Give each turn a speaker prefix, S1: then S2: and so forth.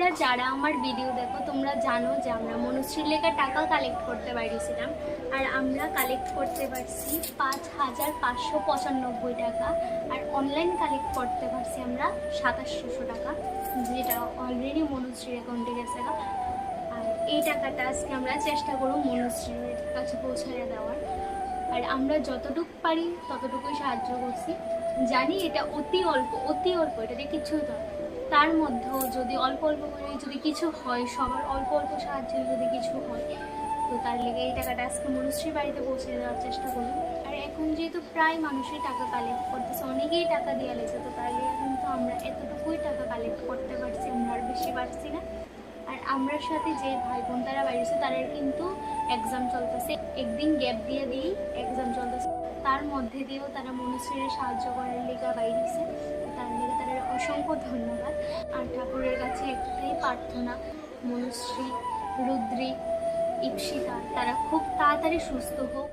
S1: তোমরা যারা আমার ভিডিও দেখো তোমরা জানো যে আমরা মনুশ্রীর লেখা টাকা কালেক্ট করতে পারিছিলাম, আর আমরা কালেক্ট করতে পারছি 5,595 টাকা। আর অনলাইন কালেক্ট করতে পারছি আমরা 2700 টাকা, যেটা অলরেডি মনুশ্রীর অ্যাকাউন্টে গেছে। আর এই টাকাটা আজকে আমরা চেষ্টা করব মনুশ্রীর কাছে পৌঁছায় দেওয়ার। আর আমরা যতটুকু পারি ততটুকুই সাহায্য করছি। জানি এটা অতি অল্প, এটাতে কিছু তো, তার মধ্যেও যদি অল্প অল্প করে যদি কিছু হয়, সবার অল্প অল্প সাহায্যে যদি কিছু হয়, তো তার লেগে এই টাকাটা আজকে মনুশ্রীর বাড়িতে পৌঁছে দেওয়ার চেষ্টা করুন। আর এখন যেহেতু প্রায় মানুষই টাকা কালেক্ট করতেছে, অনেকেই টাকা দিয়ে লেগেছে, তো তার লেগে কিন্তু আমরা এতটুকুই টাকা কালেক্ট করতে পারছি, আমরা আর বেশি পারছি না। আর আমার সাথে যে ভাই বোন তারা বাইরেছে, তাদের কিন্তু এক্সাম চলতেছে, একদিন গ্যাপ দিয়ে দিয়েই এক্সাম চলতেছে, তার মধ্যে দিয়েও তারা মনুশ্রীর সাহায্য করার লেগা বাইরেছে। তার লেগে তাদের অসংখ্য ধন্যবাদ। আর ঠাকুরের কাছে একটাই প্রার্থনা, মনুশ্রী, রুদ্রী, ইপসিতা তারা খুব তাড়াতাড়ি সুস্থ হোক।